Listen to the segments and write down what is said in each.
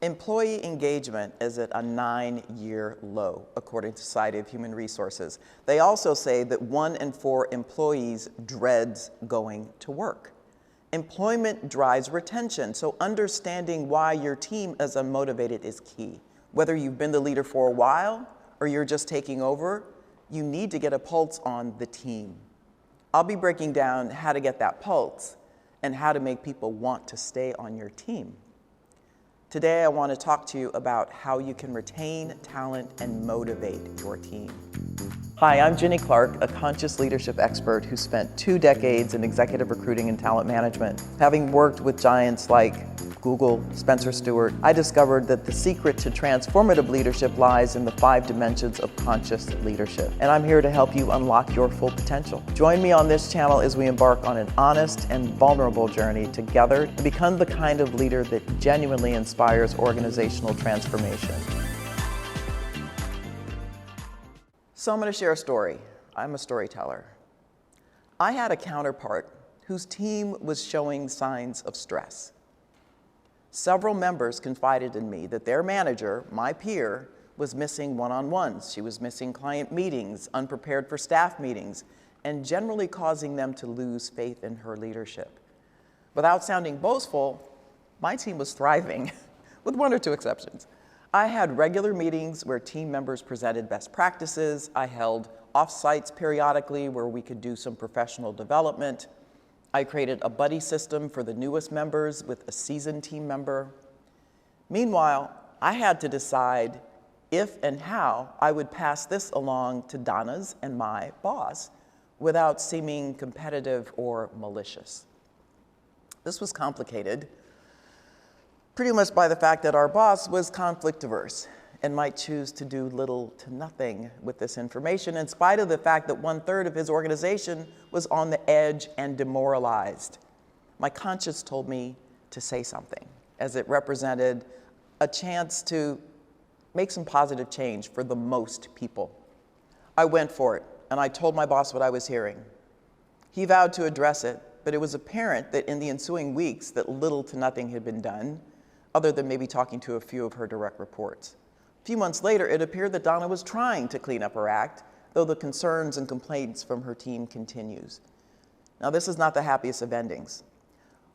Employee engagement is at a 9-year low, according to Society of Human Resources. They also say that 1 in 4 employees dreads going to work. Employment drives retention, so understanding why your team is unmotivated is key. Whether you've been the leader for a while or you're just taking over, you need to get a pulse on the team. I'll be breaking down how to get that pulse and how to make people want to stay on your team. Today, I want to talk to you about how you can retain talent and motivate your team. Hi, I'm Ginny Clarke, a conscious leadership expert who spent 2 decades in executive recruiting and talent management. Having worked with giants like Google, Spencer Stuart, I discovered that the secret to transformative leadership lies in the 5 dimensions of conscious leadership. And I'm here to help you unlock your full potential. Join me on this channel as we embark on an honest and vulnerable journey together to become the kind of leader that genuinely inspires organizational transformation. So I'm going to share a story. I'm a storyteller. I had a counterpart whose team was showing signs of stress. Several members confided in me that their manager, my peer, was missing one-on-ones. She was missing client meetings, unprepared for staff meetings, and generally causing them to lose faith in her leadership. Without sounding boastful, my team was thriving, with 1 or 2 exceptions. I had regular meetings where team members presented best practices. I held off-sites periodically where we could do some professional development. I created a buddy system for the newest members with a seasoned team member. Meanwhile, I had to decide if and how I would pass this along to Donna's and my boss without seeming competitive or malicious. This was complicated, pretty much by the fact that our boss was conflict averse and might choose to do little to nothing with this information, in spite of the fact that 1/3 of his organization was on the edge and demoralized. My conscience told me to say something, as it represented a chance to make some positive change for the most people. I went for it, and I told my boss what I was hearing. He vowed to address it, but it was apparent that in the ensuing weeks that little to nothing had been done, other than maybe talking to a few of her direct reports. A few months later, it appeared that Donna was trying to clean up her act, though the concerns and complaints from her team continues. Now, this is not the happiest of endings.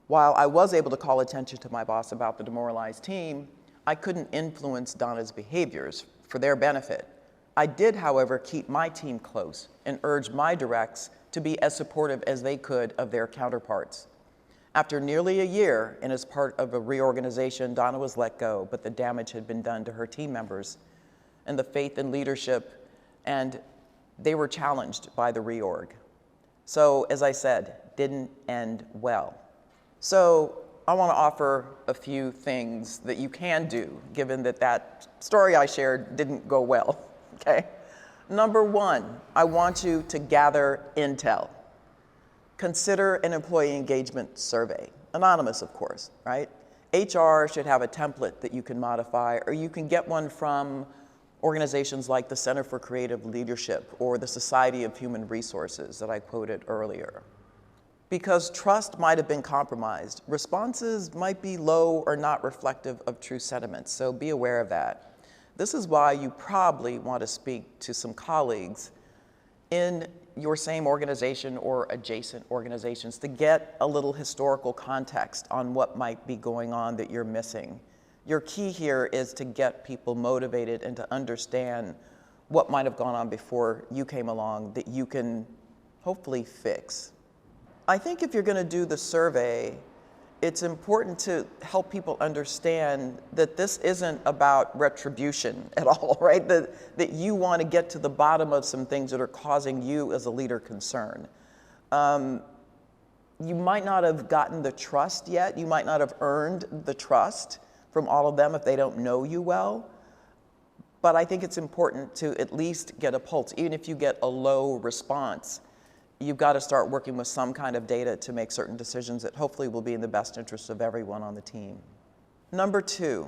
While I was able to call attention to my boss about the demoralized team, I couldn't influence Donna's behaviors for their benefit. I did, however, keep my team close and urge my directs to be as supportive as they could of their counterparts. After nearly a year, and as part of a reorganization, Donna was let go, but the damage had been done to her team members and the faith in leadership, and they were challenged by the reorg. So, as I said, didn't end well. So, I want to offer a few things that you can do, given that that story I shared didn't go well, okay? Number 1, I want you to gather intel. Consider an employee engagement survey, anonymous of course, right? HR should have a template that you can modify, or you can get one from organizations like the Center for Creative Leadership or the Society of Human Resources that I quoted earlier. Because trust might have been compromised, responses might be low or not reflective of true sentiments, so be aware of that. This is why you probably want to speak to some colleagues in your same organization or adjacent organizations to get a little historical context on what might be going on that you're missing. Your key here is to get people motivated and to understand what might have gone on before you came along that you can hopefully fix. I think if you're going to do the survey, it's important to help people understand that this isn't about retribution at all, right? That you want to get to the bottom of some things that are causing you as a leader concern. You might not have gotten the trust yet. You might not have earned the trust from all of them if they don't know you well. But I think it's important to at least get a pulse. Even if you get a low response, you've got to start working with some kind of data to make certain decisions that hopefully will be in the best interest of everyone on the team. Number 2,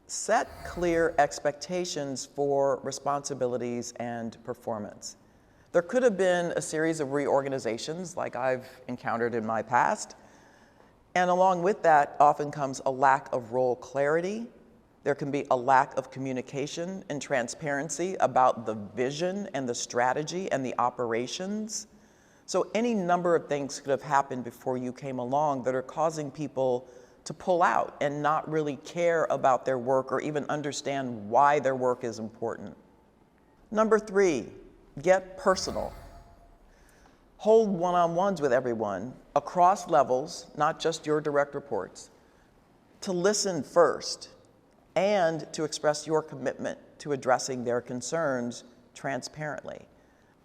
set clear expectations for responsibilities and performance. There could have been a series of reorganizations like I've encountered in my past, and along with that often comes a lack of role clarity There can be a lack of communication and transparency about the vision and the strategy and the operations. So any number of things could have happened before you came along that are causing people to pull out and not really care about their work or even understand why their work is important. Number 3, get personal. Hold one-on-ones with everyone across levels, not just your direct reports, to listen first and to express your commitment to addressing their concerns transparently.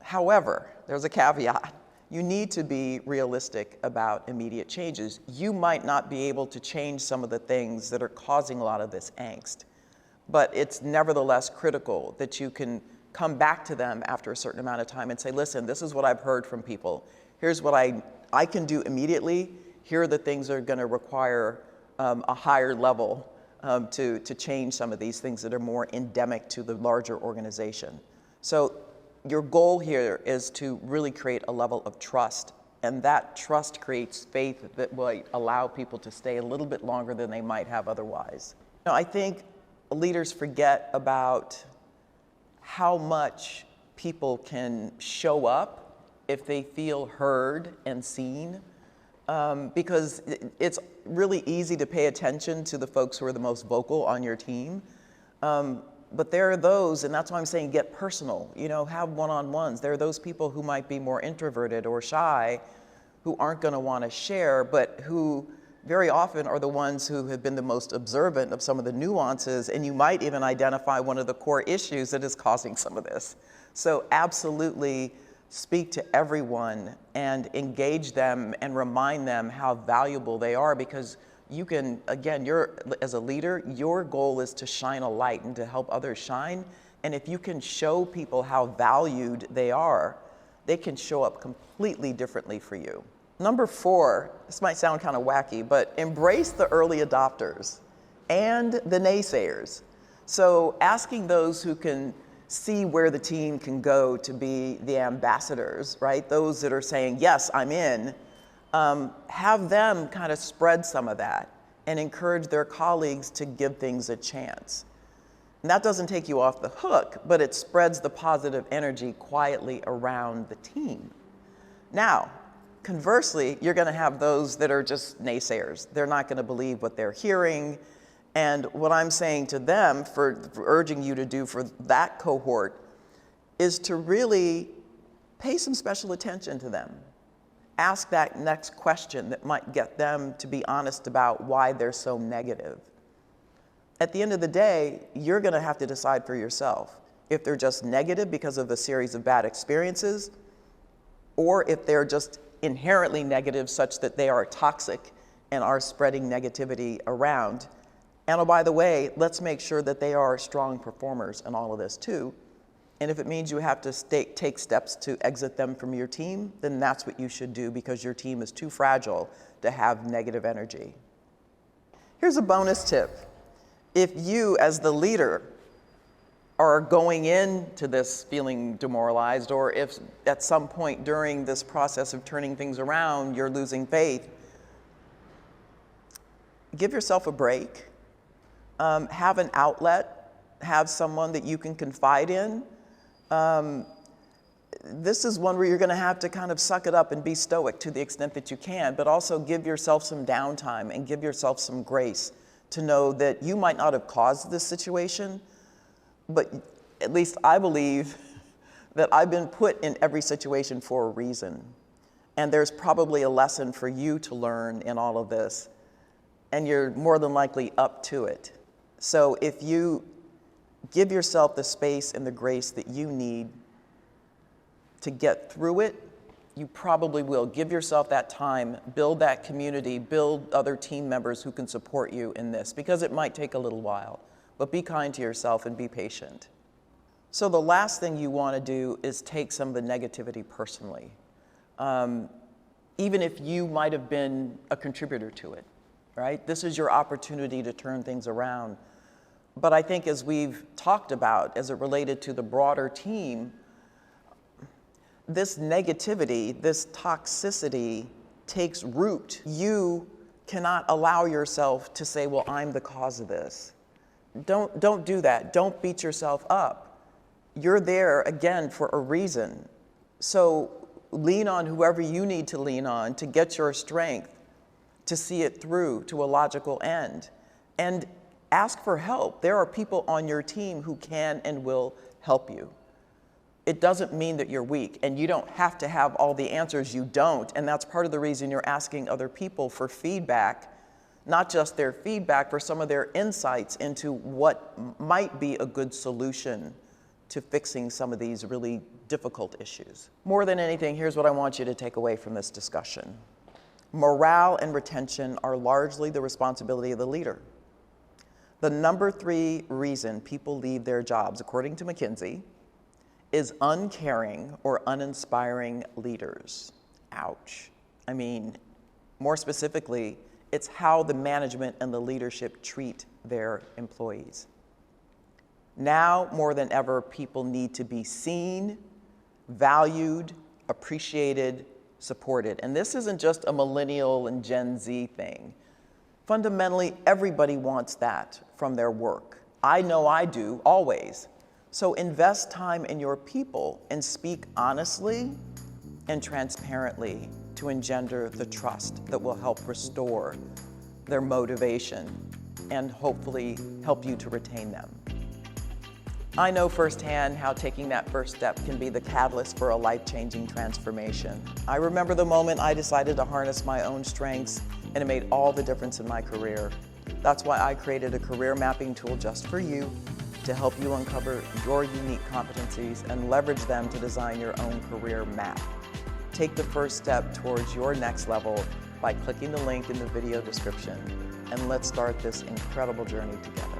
However, there's a caveat. You need to be realistic about immediate changes. You might not be able to change some of the things that are causing a lot of this angst, but it's nevertheless critical that you can come back to them after a certain amount of time and say, listen, this is what I've heard from people. Here's what I can do immediately. Here are the things that are going to require a higher level to change some of these things that are more endemic to the larger organization. So your goal here is to really create a level of trust, and that trust creates faith that will allow people to stay a little bit longer than they might have otherwise. Now, I think leaders forget about how much people can show up if they feel heard and seen, because it's really easy to pay attention to the folks who are the most vocal on your team. But there are those, and that's why I'm saying get personal, have one-on-ones. There are those people who might be more introverted or shy, who aren't going to want to share, but who very often are the ones who have been the most observant of some of the nuances, and you might even identify one of the core issues that is causing some of this. So absolutely speak to everyone and engage them and remind them how valuable they are, because you can, again, as a leader, your goal is to shine a light and to help others shine. And if you can show people how valued they are, they can show up completely differently for you. Number 4, this might sound kind of wacky, but embrace the early adopters and the naysayers. So asking those who can see where the team can go to be the ambassadors, right? Those that are saying, yes, I'm in. Have them kind of spread some of that and encourage their colleagues to give things a chance. And that doesn't take you off the hook, but it spreads the positive energy quietly around the team. Now, conversely, you're going to have those that are just naysayers. They're not going to believe what they're hearing. And what I'm saying to them, for urging you to do for that cohort, is to really pay some special attention to them. Ask that next question that might get them to be honest about why they're so negative. At the end of the day, you're going to have to decide for yourself if they're just negative because of a series of bad experiences, or if they're just inherently negative such that they are toxic and are spreading negativity around. And oh, by the way, let's make sure that they are strong performers in all of this too. And if it means you have to take steps to exit them from your team, then that's what you should do, because your team is too fragile to have negative energy. Here's a bonus tip. If you, as the leader, are going into this feeling demoralized, or if at some point during this process of turning things around, you're losing faith, give yourself a break. Have an outlet. Have someone that you can confide in. This is one where you're going to have to kind of suck it up and be stoic to the extent that you can, but also give yourself some downtime and give yourself some grace to know that you might not have caused this situation, but at least I believe that I've been put in every situation for a reason. And there's probably a lesson for you to learn in all of this, and you're more than likely up to it. So if you give yourself the space and the grace that you need to get through it, you probably will. Give yourself that time, build that community, build other team members who can support you in this, because it might take a little while. But be kind to yourself and be patient. So the last thing you want to do is take some of the negativity personally, even if you might have been a contributor to it, right? This is your opportunity to turn things around. But I think, as we've talked about, as it related to the broader team, this negativity, this toxicity takes root. You cannot allow yourself to say, well, I'm the cause of this. Don't do that. Don't beat yourself up. You're there, again, for a reason. So lean on whoever you need to lean on to get your strength, to see it through to a logical end. And ask for help. There are people on your team who can and will help you. It doesn't mean that you're weak, and you don't have to have all the answers. You don't, and that's part of the reason you're asking other people for feedback, not just their feedback, for some of their insights into what might be a good solution to fixing some of these really difficult issues. More than anything, here's what I want you to take away from this discussion. Morale and retention are largely the responsibility of the leader. The number 3 reason people leave their jobs, according to McKinsey, is uncaring or uninspiring leaders. Ouch. I mean, more specifically, it's how the management and the leadership treat their employees. Now, more than ever, people need to be seen, valued, appreciated, supported. And this isn't just a millennial and Gen Z thing. Fundamentally, everybody wants that from their work. I know I do, always. So invest time in your people and speak honestly and transparently to engender the trust that will help restore their motivation and hopefully help you to retain them. I know firsthand how taking that first step can be the catalyst for a life-changing transformation. I remember the moment I decided to harness my own strengths, and it made all the difference in my career. That's why I created a career mapping tool just for you, to help you uncover your unique competencies and leverage them to design your own career map. Take the first step towards your next level by clicking the link in the video description, and let's start this incredible journey together.